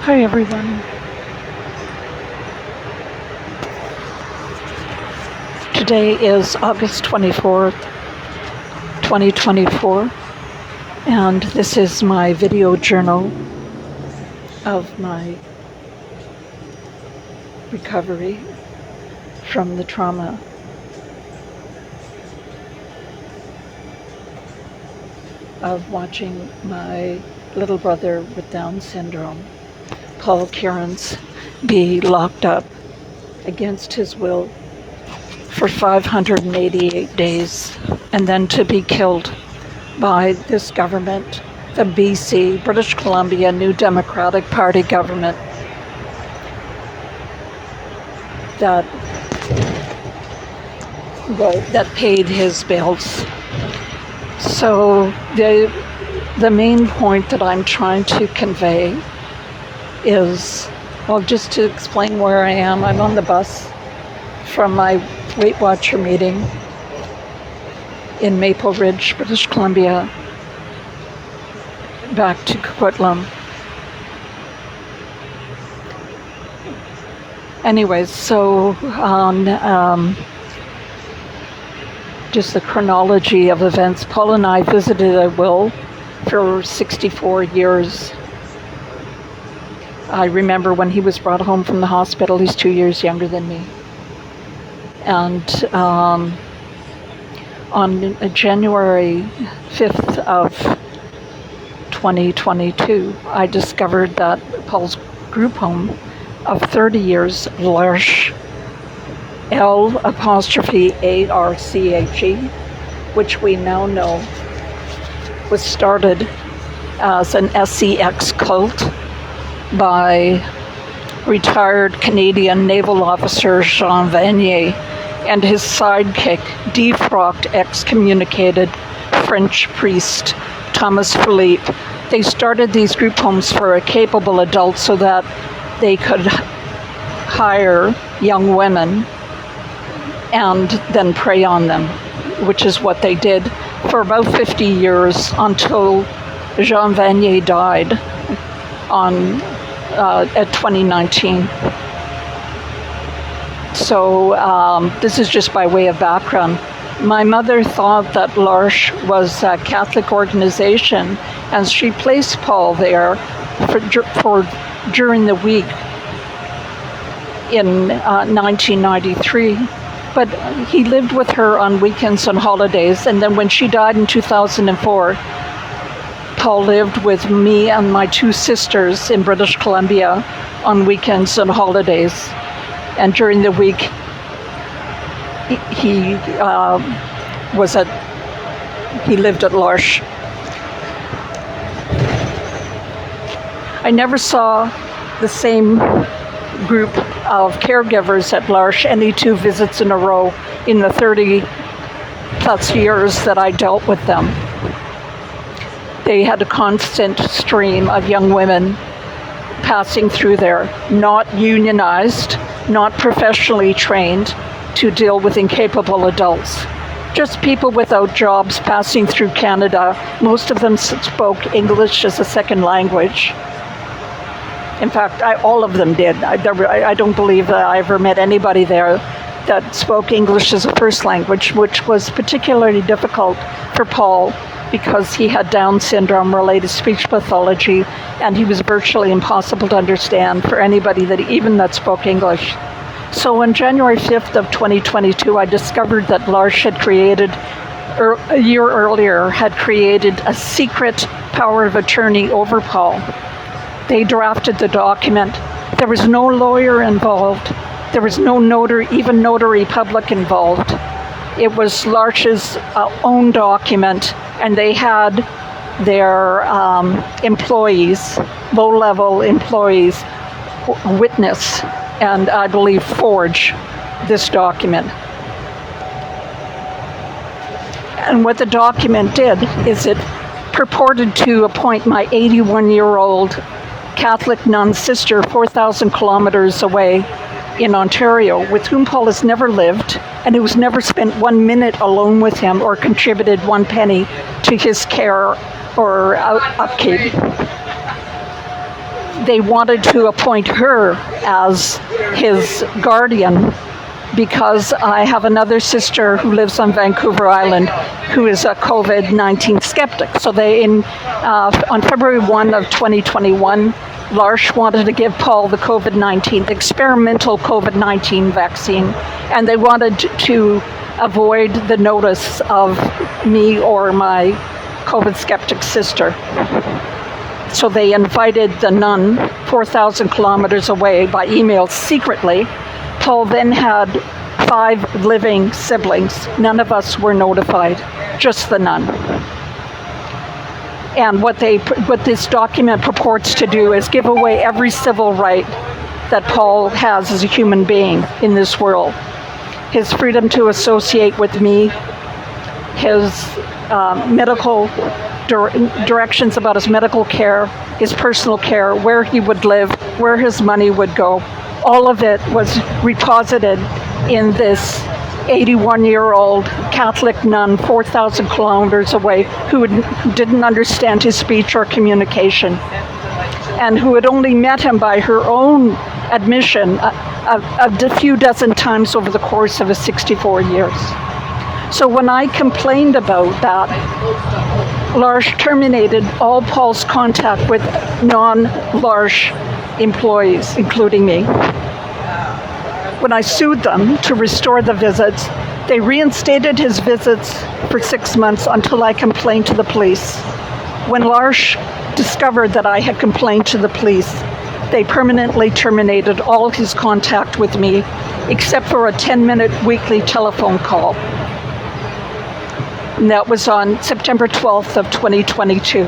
Hi everyone. Today is August 24th, 2024, and this is my video journal of my recovery from the trauma of watching my little brother with Down syndrome, Paul Kierans, be locked up against his will for 588 days and then to be killed by this government, the BC, British Columbia New Democratic Party government that paid his bills. So the main point that I'm trying to convey is, well, just to explain where I am. I'm on the bus from my Weight Watcher meeting in Maple Ridge, British Columbia, back to Coquitlam. Anyways, so on just the chronology of events, Paul and I visited a will for 64 years. I remember when he was brought home from the hospital. He's 2 years younger than me. And on January 5th of 2022, I discovered that Paul's group home of 30 years, L'Arche, L''ARCHE, which we now know was started as an SEX cult by retired Canadian naval officer Jean Vanier and his sidekick, defrocked, excommunicated French priest Thomas Philippe. They started these group homes for capable adults so that they could hire young women and then prey on them, which is what they did for about 50 years until Jean Vanier died at 2019. So this is just by way of background. My mother thought that L'Arche was a Catholic organization, and she placed Paul there for during the week in 1993. But he lived with her on weekends and holidays, and then when she died in 2004, Paul lived with me and my two sisters in British Columbia on weekends and holidays. And during the week, he lived at L'Arche. I never saw the same group of caregivers at L'Arche any two visits in a row in the 30 plus years that I dealt with them. They had a constant stream of young women passing through there, not unionized, not professionally trained to deal with incapable adults. Just people without jobs passing through Canada. Most of them spoke English as a second language. In fact, all of them did. I don't believe that I ever met anybody there that spoke English as a first language, which was particularly difficult for Paul because he had Down syndrome-related speech pathology, and he was virtually impossible to understand for anybody that spoke English. So on January 5th of 2022, I discovered that L'Arche had created, a year earlier, had created a secret power of attorney over Paul. They drafted the document. There was no lawyer involved. There was no even notary public involved. It was L'Arche's own document, and they had their employees, low-level employees, witness and I believe forge this document. And what the document did is it purported to appoint my 81-year-old Catholic nun sister 4,000 kilometers away in Ontario, with whom Paul has never lived and who has never spent 1 minute alone with him or contributed 1 penny to his care or upkeep. they wanted to appoint her as his guardian because I have another sister who lives on Vancouver Island who is a COVID-19 skeptic. So on February 1 of 2021, L'Arche wanted to give Paul the the experimental COVID-19 vaccine, and they wanted to avoid the notice of me or my COVID skeptic sister. So they invited the nun 4,000 kilometers away by email secretly. Paul then had 5 living siblings. None of us were notified, just the nun. And what this document purports to do is give away every civil right that Paul has as a human being in this world. His freedom to associate with me, his medical directions about his medical care, his personal care, where he would live, where his money would go. All of it was reposited in this 81-year-old Catholic nun 4,000 kilometers away who didn't understand his speech or communication, and who had only met him by her own admission a few dozen times over the course of his 64 years. So when I complained about that, L'Arche terminated all Paul's contact with non-L'Arche employees, including me. When I sued them to restore the visits, they reinstated his visits for 6 months until I complained to the police. When L'Arche discovered that I had complained to the police, they permanently terminated all his contact with me, except for a 10-minute weekly telephone call. And that was on September 12th of 2022.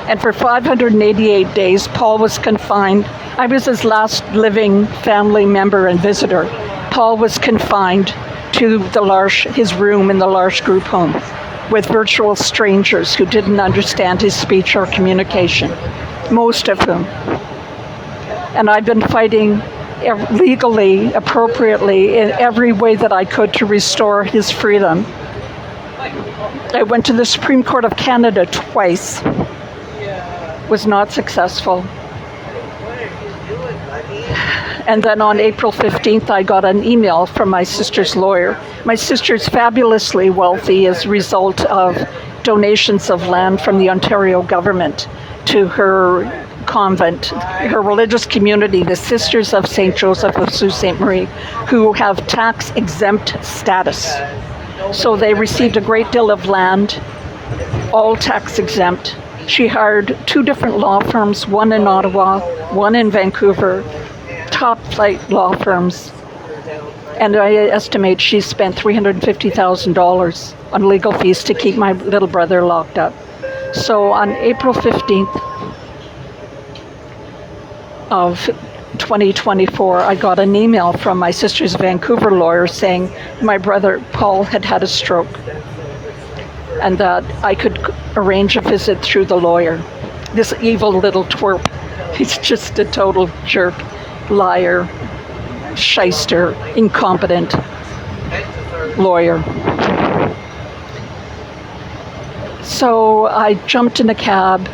And for 588 days, Paul was confined. I was his last living family member and visitor. Paul was confined to the L'Arche, his room in the L'Arche group home, with virtual strangers who didn't understand his speech or communication, most of whom. And I've been fighting legally, appropriately, in every way that I could to restore his freedom. I went to the Supreme Court of Canada twice, was not successful. And then on April 15th, I got an email from my sister's lawyer. My sister's fabulously wealthy as a result of donations of land from the Ontario government to her convent, her religious community, the Sisters of St. Joseph of Sault Ste. Marie, who have tax-exempt status. So they received a great deal of land, all tax-exempt. She hired 2 different law firms, one in Ottawa, one in Vancouver, top-flight law firms. And I estimate she spent $350,000 on legal fees to keep my little brother locked up. So on April 15th of 2024, I got an email from my sister's Vancouver lawyer saying my brother Paul had had a stroke and that I could arrange a visit through the lawyer. This evil little twerp. He's just a total jerk, liar, shyster, incompetent lawyer. So I jumped in a cab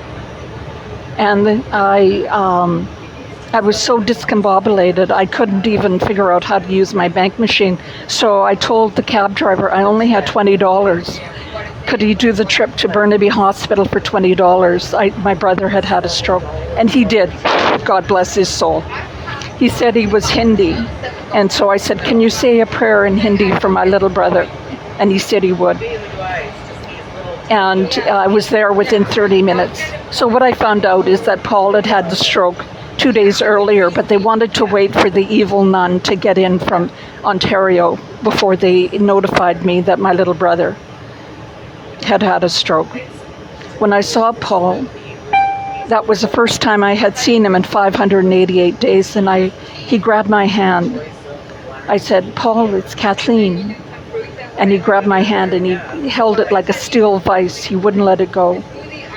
and I was so discombobulated, I couldn't even figure out how to use my bank machine. So I told the cab driver I only had $20. Could he do the trip to Burnaby Hospital for $20? My brother had had a stroke, and he did. God bless his soul. He said he was Hindi, and so I said, can you say a prayer in Hindi for my little brother? And he said he would. And I was there within 30 minutes. So what I found out is that Paul had had the stroke 2 days earlier, but they wanted to wait for the evil nun to get in from Ontario before they notified me that my little brother had had a stroke. When I saw Paul, that was the first time I had seen him in 588 days, and he grabbed my hand. I said, Paul, it's Kathleen. And he grabbed my hand and he held it like a steel vice. He wouldn't let it go.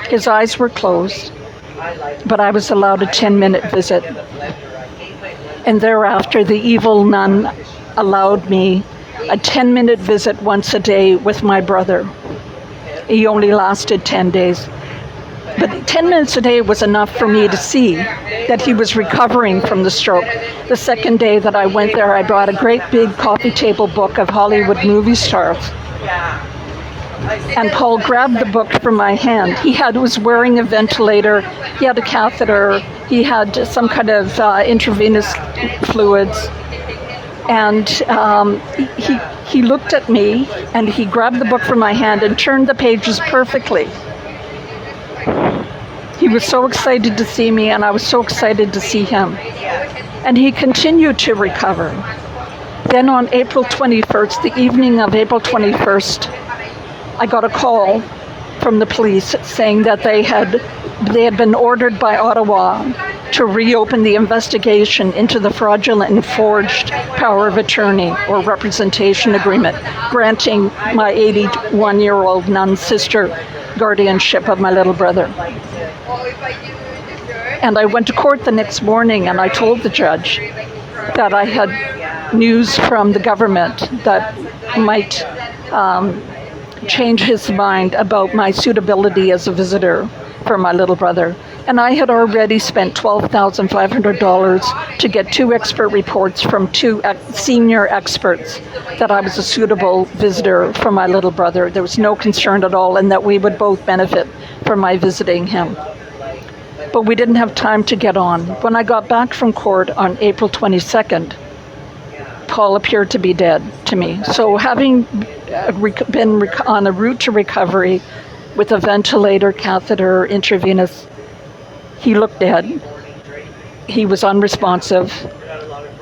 His eyes were closed, but I was allowed a 10-minute visit. And thereafter, the evil nun allowed me a 10-minute visit once a day with my brother. He only lasted 10 days. But 10 minutes a day was enough for me to see that he was recovering from the stroke. The second day that I went there, I brought a great big coffee table book of Hollywood movie stars. And Paul grabbed the book from my hand. He was wearing a ventilator, he had a catheter, he had some kind of intravenous fluids. And he looked at me, and he grabbed the book from my hand and turned the pages perfectly. He was so excited to see me, and I was so excited to see him. And he continued to recover. Then on April 21st, the evening of April 21st, I got a call from the police saying that they had been ordered by Ottawa to reopen the investigation into the fraudulent and forged power of attorney or representation agreement, granting my 81-year-old nun sister guardianship of my little brother. And I went to court the next morning, and I told the judge that I had news from the government that might change his mind about my suitability as a visitor for my little brother. And I had already spent $12,500 to get 2 expert reports from 2 senior experts that I was a suitable visitor for my little brother. There was no concern at all, and that we would both benefit from my visiting him. But we didn't have time to get on. When I got back from court on April 22nd, Paul appeared to be dead to me. So having been on a route to recovery with a ventilator, catheter, intravenous, he looked dead. He was unresponsive.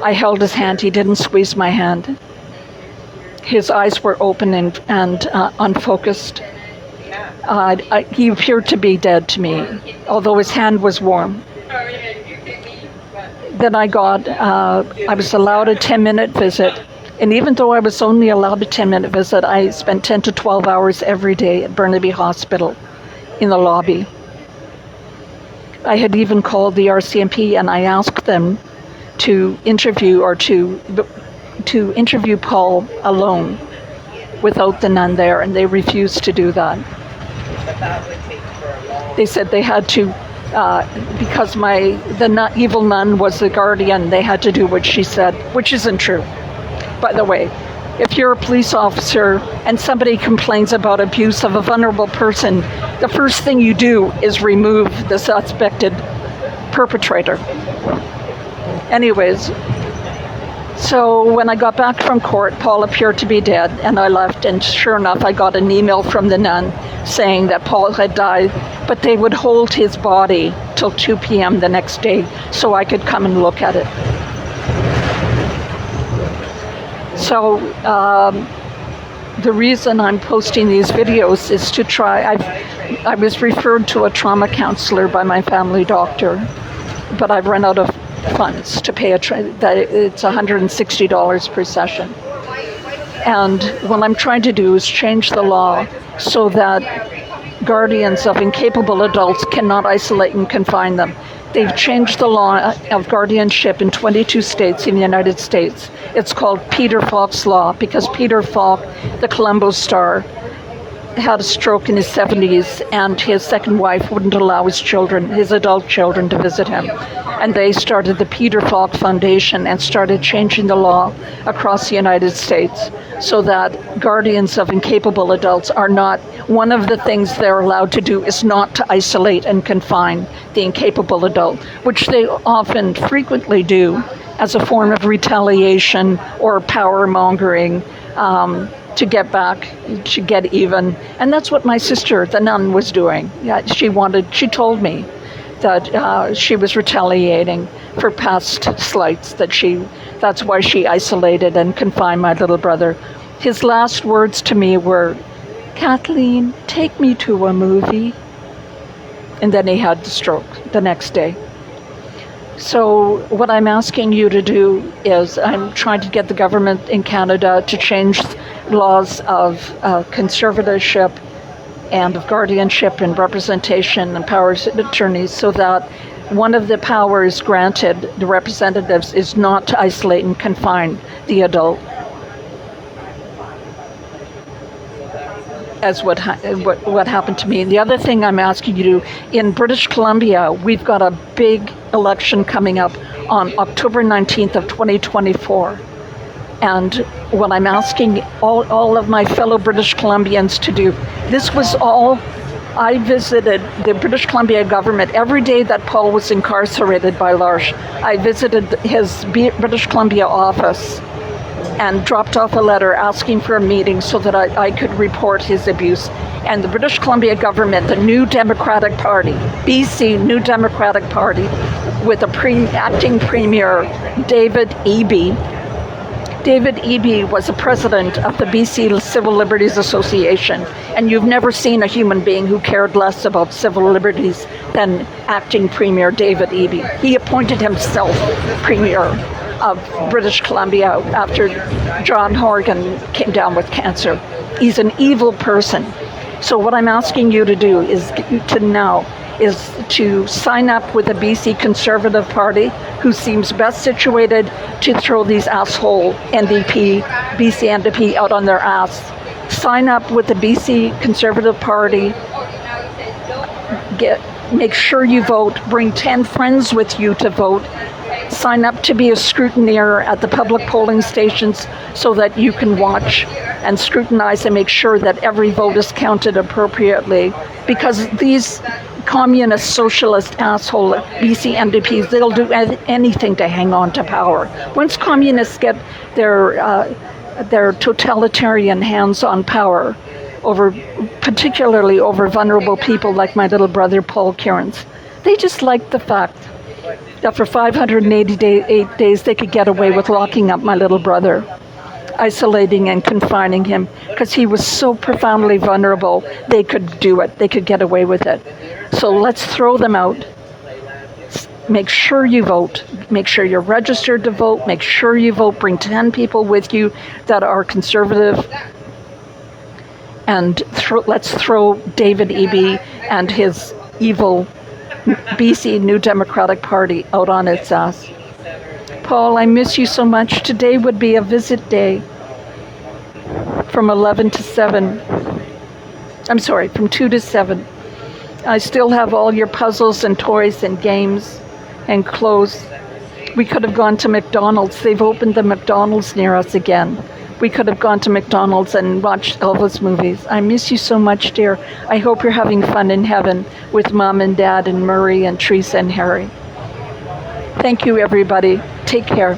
I held his hand. He didn't squeeze my hand. His eyes were open and unfocused. He appeared to be dead to me, although his hand was warm. Then I was allowed a 10-minute visit. And even though I was only allowed a 10-minute visit, I spent 10 to 12 hours every day at Burnaby Hospital in the lobby. I had even called the RCMP, and I asked them to interview Paul alone without the nun there, and they refused to do that. They said they had to, because the evil nun was the guardian, they had to do what she said, which isn't true. By the way, if you're a police officer and somebody complains about abuse of a vulnerable person, the first thing you do is remove the suspected perpetrator. Anyways, so when I got back from court, Paul appeared to be dead, and I left, and sure enough, I got an email from the nun saying that Paul had died, but they would hold his body till 2 p.m. the next day so I could come and look at it. So the reason I'm posting these videos is to try, I was referred to a trauma counselor by my family doctor, but I've run out of funds to pay it's $160 per session. And what I'm trying to do is change the law so that guardians of incapable adults cannot isolate and confine them. They've changed the law of guardianship in 22 states in the United States. It's called Peter Falk's law because Peter Falk, the Colombo star, had a stroke in his 70s, and his second wife wouldn't allow his adult children to visit him. And they started the Peter Falk Foundation and started changing the law across the United States so that guardians of incapable adults are not, one of the things they're allowed to do is not to isolate and confine the incapable adult, which they often frequently do as a form of retaliation or power mongering, to get back, to get even. And that's what my sister, the nun, was doing. Yeah, she told me that she was retaliating for past slights, that's why she isolated and confined my little brother. His last words to me were, "Kathleen, take me to a movie." And then he had the stroke the next day. So what I'm asking you to do is I'm trying to get the government in Canada to change laws of conservatorship and of guardianship and representation and powers of attorneys so that one of the powers granted the representatives is not to isolate and confine the adult. as what happened to me. The other thing I'm asking you to do, in British Columbia, we've got a big election coming up on October 19th of 2024. And what I'm asking all of my fellow British Columbians to do, this was all, I visited the British Columbia government every day that Paul was incarcerated by L'Arche. I visited his British Columbia office and dropped off a letter asking for a meeting so that I could report his abuse. And the British Columbia government, the New Democratic Party, BC New Democratic Party, with a acting premier, David Eby. David Eby was the president of the BC Civil Liberties Association, and you've never seen a human being who cared less about civil liberties than acting premier David Eby. He appointed himself premier of British Columbia after John Horgan came down with cancer. He's an evil person. So what I'm asking you to do is to sign up with the BC Conservative Party, who seems best situated to throw these asshole BC NDP out on their ass. Sign up with the BC Conservative Party. Make sure you vote. Bring 10 friends with you to vote. Sign up to be a scrutineer at the public polling stations so that you can watch and scrutinize and make sure that every vote is counted appropriately. Because these communist, socialist, asshole BC NDPs, they'll do anything to hang on to power. Once communists get their totalitarian hands on power, particularly over vulnerable people like my little brother Paul Kierans, they just like the fact that for 588 days they could get away with locking up my little brother, isolating and confining him, because he was so profoundly vulnerable. They could do it. They could get away with it. So let's throw them out. Make sure you vote. Make sure you're registered to vote. Make sure you vote. Bring 10 people with you that are conservative. And let's throw David Eby and his evil BC New Democratic Party out on its ass. Paul, I miss you so much. Today would be a visit day from 11 to 7. I'm sorry, from 2 to 7. I still have all your puzzles and toys and games and clothes. We could have gone to McDonald's. They've opened the McDonald's near us again. We could have gone to McDonald's and watched Elvis movies. I miss you so much, dear. I hope you're having fun in heaven with Mom and Dad and Murray and Teresa and Harry. Thank you, everybody. Take care.